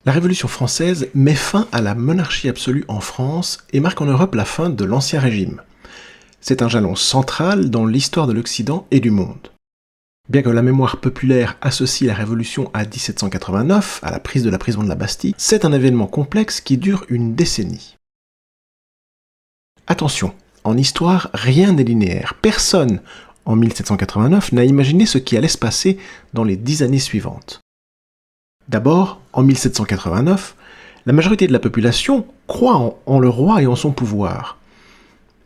La Révolution française met fin à la monarchie absolue en France et marque en Europe la fin de l'Ancien Régime. C'est un jalon central dans l'histoire de l'Occident et du monde. Bien que la mémoire populaire associe la Révolution à 1789, à la prise de la prison de la Bastille, c'est un événement complexe qui dure une décennie. Attention, en histoire, rien n'est linéaire. Personne, en 1789, n'a imaginé ce qui allait se passer dans les 10 années suivantes. D'abord, en 1789, la majorité de la population croit en le roi et en son pouvoir.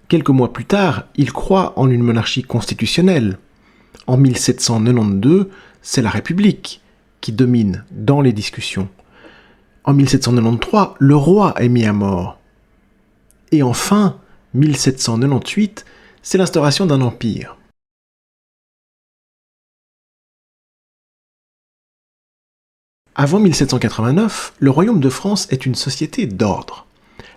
Quelques mois plus tard, ils croient en une monarchie constitutionnelle. En 1792, c'est la République qui domine dans les discussions. En 1793, le roi est mis à mort. Et enfin, 1798, c'est l'instauration d'un empire. Avant 1789, le Royaume de France est une société d'ordre.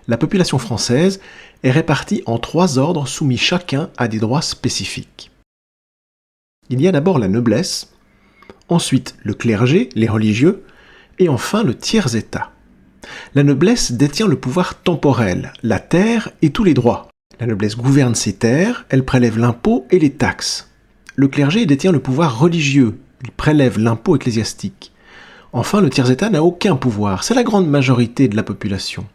La population française est répartie en 3 ordres soumis chacun à des droits spécifiques. Il y a d'abord la noblesse, ensuite le clergé, les religieux, et enfin le tiers-état. La noblesse détient le pouvoir temporel, la terre et tous les droits. La noblesse gouverne ses terres, elle prélève l'impôt et les taxes. Le clergé détient le pouvoir religieux, il prélève l'impôt ecclésiastique. Enfin, le tiers-état n'a aucun pouvoir, c'est la grande majorité de la population.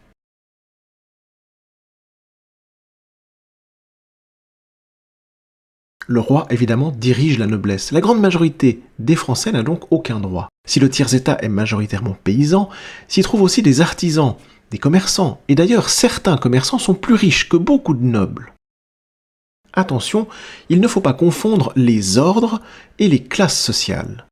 Le roi, évidemment, dirige la noblesse. La grande majorité des Français n'a donc aucun droit. Si le tiers-état est majoritairement paysan, s'y trouvent aussi des artisans, des commerçants, et d'ailleurs certains commerçants sont plus riches que beaucoup de nobles. Attention, il ne faut pas confondre les ordres et les classes sociales.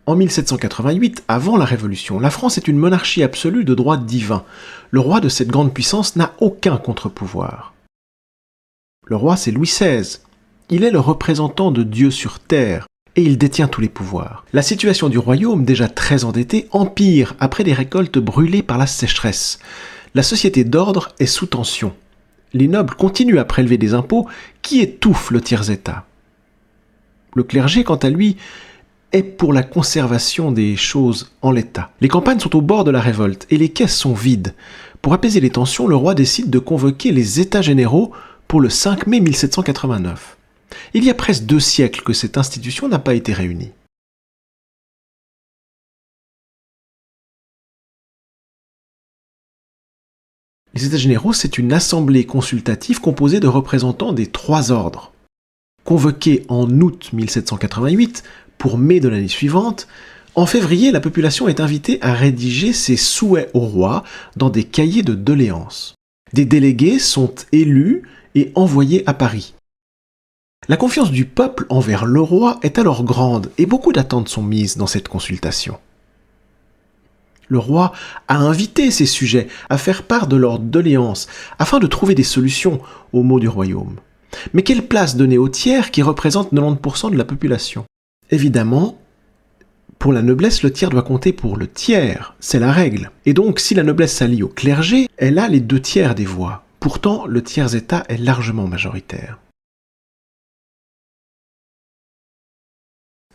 En 1788, avant la Révolution, la France est une monarchie absolue de droit divin. Le roi de cette grande puissance n'a aucun contre-pouvoir. Le roi, c'est Louis XVI. Il est le représentant de Dieu sur terre, et il détient tous les pouvoirs. La situation du royaume, déjà très endetté, empire après des récoltes brûlées par la sécheresse. La société d'ordre est sous tension. Les nobles continuent à prélever des impôts qui étouffent le tiers-état. Le clergé, quant à lui, est pour la conservation des choses en l'état. Les campagnes sont au bord de la révolte et les caisses sont vides. Pour apaiser les tensions, le roi décide de convoquer les États généraux pour le 5 mai 1789. Il y a presque 2 siècles que cette institution n'a pas été réunie. Les États généraux, c'est une assemblée consultative composée de représentants des 3 ordres. Convoquée en août 1788, pour mai de l'année suivante, en février, la population est invitée à rédiger ses souhaits au roi dans des cahiers de doléances. Des délégués sont élus et envoyés à Paris. La confiance du peuple envers le roi est alors grande et beaucoup d'attentes sont mises dans cette consultation. Le roi a invité ses sujets à faire part de leurs doléances afin de trouver des solutions aux maux du royaume. Mais quelle place donner aux tiers qui représentent 90% de la population ? Évidemment, pour la noblesse, le tiers doit compter pour le tiers, c'est la règle. Et donc, si la noblesse s'allie au clergé, elle a les 2 tiers des voix. Pourtant, le tiers-état est largement majoritaire.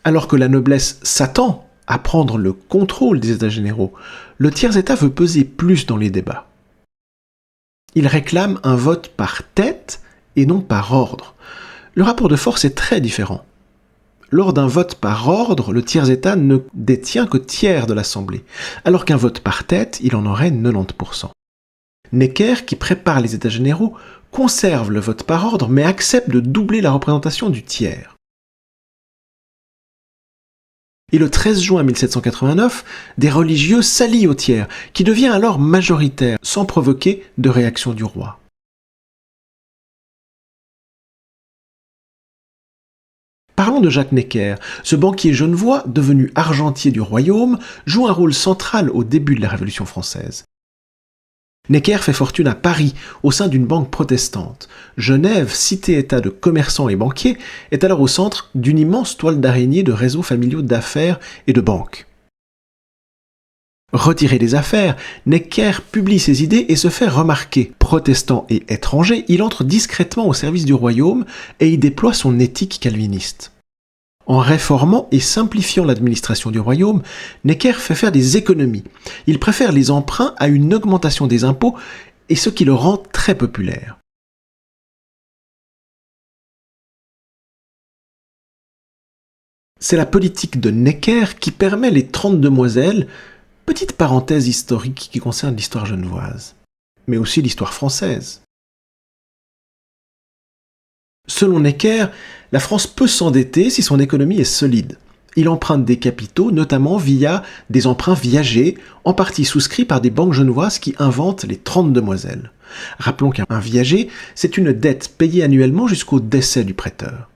Alors que la noblesse s'attend à prendre le contrôle des États généraux, le tiers-état veut peser plus dans les débats. Il réclame un vote par tête et non par ordre. Le rapport de force est très différent. Lors d'un vote par ordre, le tiers-état ne détient que tiers de l'Assemblée, alors qu'un vote par tête, il en aurait 90%. Necker, qui prépare les États généraux, conserve le vote par ordre, mais accepte de doubler la représentation du tiers. Et le 13 juin 1789, des religieux s'allient au tiers, qui devient alors majoritaire, sans provoquer de réaction du roi. Parlons de Jacques Necker. Ce banquier genevois, devenu argentier du royaume, joue un rôle central au début de la Révolution française. Necker fait fortune à Paris, au sein d'une banque protestante. Genève, cité-état de commerçants et banquiers, est alors au centre d'une immense toile d'araignée de réseaux familiaux d'affaires et de banques. Retiré des affaires, Necker publie ses idées et se fait remarquer. Protestant et étranger, il entre discrètement au service du royaume et y déploie son éthique calviniste. En réformant et simplifiant l'administration du royaume, Necker fait faire des économies. Il préfère les emprunts à une augmentation des impôts, et ce qui le rend très populaire. C'est la politique de Necker qui permet les 30 demoiselles, petite parenthèse historique qui concerne l'histoire genevoise, mais aussi l'histoire française. Selon Necker, la France peut s'endetter si son économie est solide. Il emprunte des capitaux, notamment via des emprunts viagers, en partie souscrits par des banques genevoises qui inventent les 30 demoiselles. Rappelons qu'un viager, c'est une dette payée annuellement jusqu'au décès du prêteur.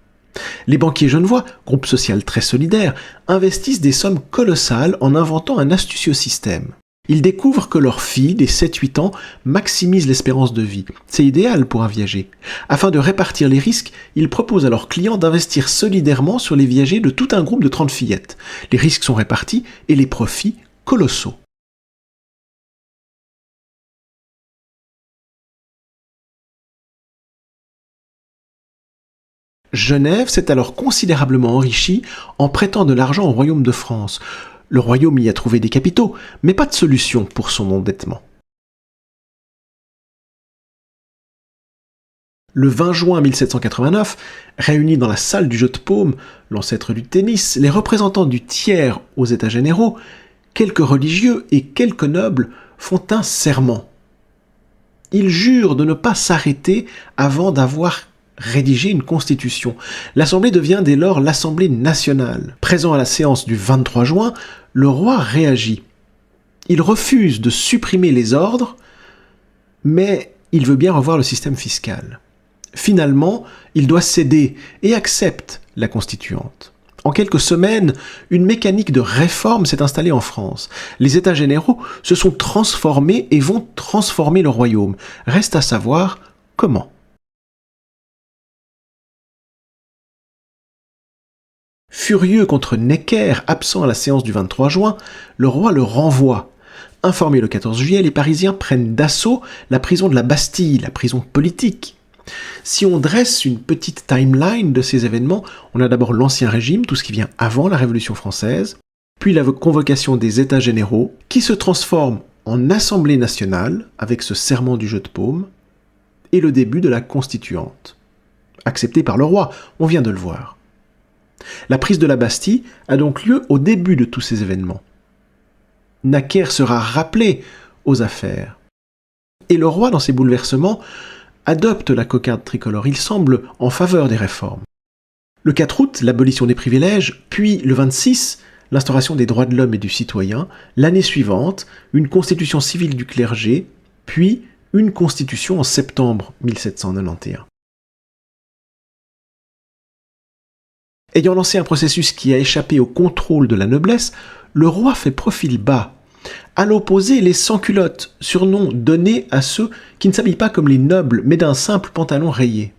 Les banquiers genevois, groupe social très solidaire, investissent des sommes colossales en inventant un astucieux système. Ils découvrent que leurs filles, des 7-8 ans, maximisent l'espérance de vie. C'est idéal pour un viager. Afin de répartir les risques, ils proposent à leurs clients d'investir solidairement sur les viagers de tout un groupe de 30 fillettes. Les risques sont répartis et les profits colossaux. Genève s'est alors considérablement enrichie en prêtant de l'argent au royaume de France. Le royaume y a trouvé des capitaux, mais pas de solution pour son endettement. Le 20 juin 1789, réunis dans la salle du jeu de paume, l'ancêtre du tennis, les représentants du tiers aux États généraux, quelques religieux et quelques nobles font un serment. Ils jurent de ne pas s'arrêter avant d'avoir rédigé une constitution. L'Assemblée devient dès lors l'Assemblée nationale. Présent à la séance du 23 juin, le roi réagit. Il refuse de supprimer les ordres, mais il veut bien revoir le système fiscal. Finalement, il doit céder et accepte la constituante. En quelques semaines, une mécanique de réforme s'est installée en France. Les États généraux se sont transformés et vont transformer le royaume. Reste à savoir comment. Furieux contre Necker, absent à la séance du 23 juin, le roi le renvoie. Informés le 14 juillet, les Parisiens prennent d'assaut la prison de la Bastille, la prison politique. Si on dresse une petite timeline de ces événements, on a d'abord l'Ancien Régime, tout ce qui vient avant la Révolution française, puis la convocation des États généraux, qui se transforme en Assemblée nationale, avec ce serment du jeu de paume, et le début de la Constituante. Acceptée par le roi, on vient de le voir. La prise de la Bastille a donc lieu au début de tous ces événements. Necker sera rappelé aux affaires. Et le roi, dans ses bouleversements, adopte la cocarde tricolore. Il semble en faveur des réformes. Le 4 août, l'abolition des privilèges, puis le 26, l'instauration des droits de l'homme et du citoyen. L'année suivante, une constitution civile du clergé, puis une constitution en septembre 1791. Ayant lancé un processus qui a échappé au contrôle de la noblesse, le roi fait profil bas. À l'opposé, les sans-culottes, surnom donné à ceux qui ne s'habillent pas comme les nobles, mais d'un simple pantalon rayé.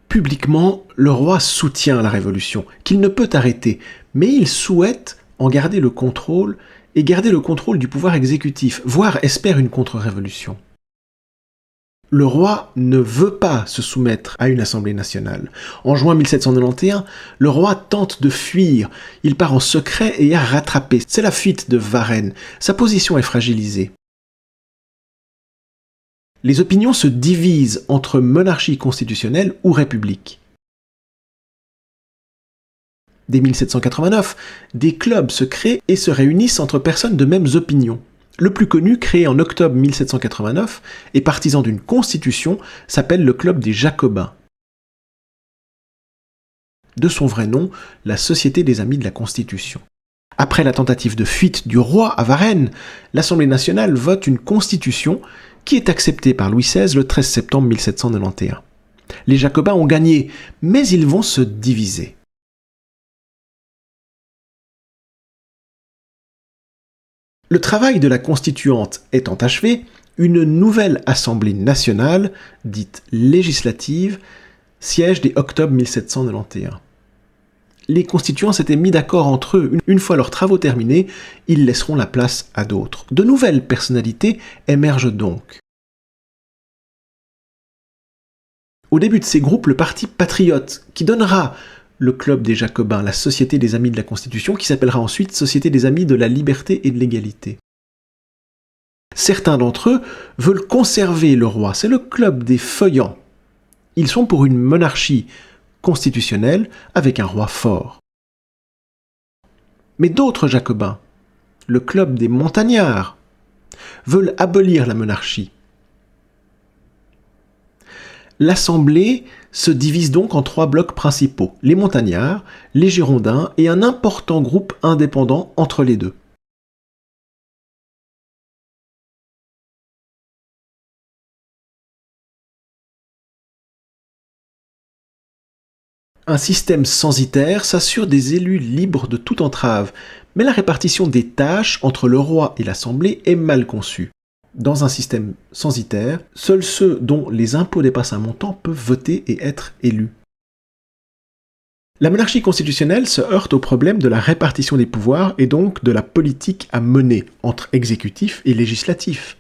Publiquement, le roi soutient la révolution, qu'il ne peut arrêter, mais il souhaite en garder le contrôle et garder le contrôle du pouvoir exécutif, voire espère une contre-révolution. Le roi ne veut pas se soumettre à une assemblée nationale. En juin 1791, le roi tente de fuir. Il part en secret et est rattrapé. C'est la fuite de Varennes. Sa position est fragilisée. Les opinions se divisent entre monarchie constitutionnelle ou république. Dès 1789, des clubs se créent et se réunissent entre personnes de mêmes opinions. Le plus connu, créé en octobre 1789 et partisan d'une constitution, s'appelle le Club des Jacobins. De son vrai nom, la Société des Amis de la Constitution. Après la tentative de fuite du roi à Varennes, l'Assemblée nationale vote une constitution qui est acceptée par Louis XVI le 13 septembre 1791. Les Jacobins ont gagné, mais ils vont se diviser. Le travail de la constituante étant achevé, une nouvelle Assemblée nationale, dite législative, siège dès octobre 1791. Les constituants s'étaient mis d'accord entre eux. Une fois leurs travaux terminés, ils laisseront la place à d'autres. De nouvelles personnalités émergent donc. au début de ces groupes le Parti patriote, qui donnera le Club des Jacobins, la Société des Amis de la Constitution, qui s'appellera ensuite Société des Amis de la Liberté et de l'Égalité. Certains d'entre eux veulent conserver le roi, c'est le Club des Feuillants. Ils sont pour une monarchie constitutionnelle avec un roi fort. Mais d'autres Jacobins, le Club des Montagnards, veulent abolir la monarchie. L'Assemblée se divise donc en 3 blocs principaux, les Montagnards, les Girondins et un important groupe indépendant entre les deux. Un système censitaire s'assure des élus libres de toute entrave, mais la répartition des tâches entre le roi et l'Assemblée est mal conçue. Dans un système censitaire, seuls ceux dont les impôts dépassent un montant peuvent voter et être élus. La monarchie constitutionnelle se heurte au problème de la répartition des pouvoirs et donc de la politique à mener entre exécutif et législatif.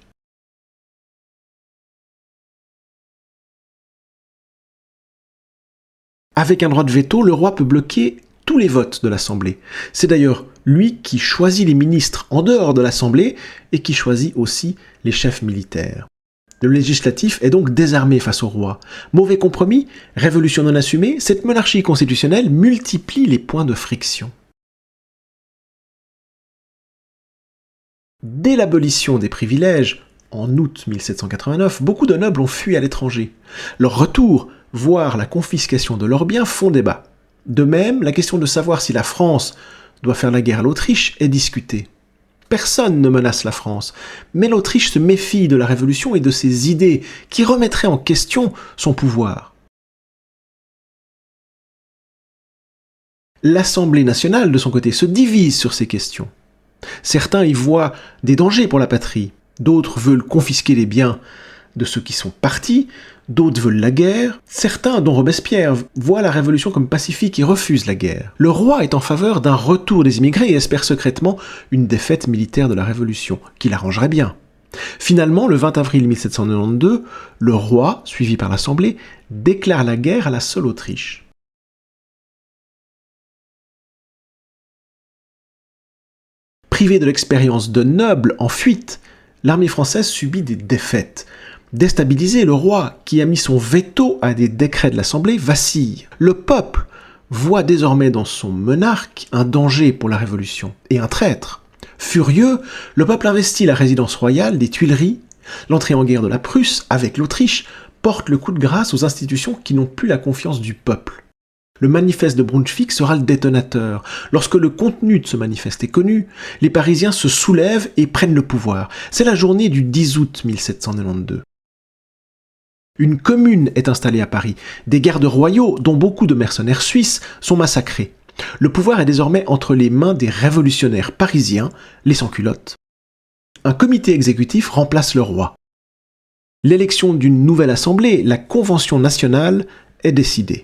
Avec un droit de veto, le roi peut bloquer tous les votes de l'Assemblée. C'est d'ailleurs lui qui choisit les ministres en dehors de l'Assemblée et qui choisit aussi les chefs militaires. Le législatif est donc désarmé face au roi. Mauvais compromis, révolution non assumée, cette monarchie constitutionnelle multiplie les points de friction. Dès l'abolition des privilèges, en août 1789, beaucoup de nobles ont fui à l'étranger. Leur retour, voire la confiscation de leurs biens, font débat. De même, la question de savoir si la France doit faire la guerre à l'Autriche est discutée. Personne ne menace la France, mais l'Autriche se méfie de la Révolution et de ses idées qui remettraient en question son pouvoir. L'Assemblée nationale, de son côté, se divise sur ces questions. Certains y voient des dangers pour la patrie, d'autres veulent confisquer les biens de ceux qui sont partis, d'autres veulent la guerre. Certains, dont Robespierre, voient la révolution comme pacifique et refusent la guerre. Le roi est en faveur d'un retour des immigrés et espère secrètement une défaite militaire de la révolution, qui l'arrangerait bien. Finalement, le 20 avril 1792, le roi, suivi par l'Assemblée, déclare la guerre à la seule Autriche. Privée de l'expérience de nobles en fuite, l'armée française subit des défaites. Déstabilisé, le roi, qui a mis son veto à des décrets de l'Assemblée, vacille. Le peuple voit désormais dans son monarque un danger pour la Révolution et un traître. Furieux, le peuple investit la résidence royale des Tuileries. L'entrée en guerre de la Prusse avec l'Autriche porte le coup de grâce aux institutions qui n'ont plus la confiance du peuple. Le manifeste de Brunswick sera le détonateur. Lorsque le contenu de ce manifeste est connu, les Parisiens se soulèvent et prennent le pouvoir. C'est la journée du 10 août 1792. Une commune est installée à Paris. Des gardes royaux, dont beaucoup de mercenaires suisses, sont massacrés. Le pouvoir est désormais entre les mains des révolutionnaires parisiens, les sans-culottes. Un comité exécutif remplace le roi. L'élection d'une nouvelle assemblée, la Convention nationale, est décidée.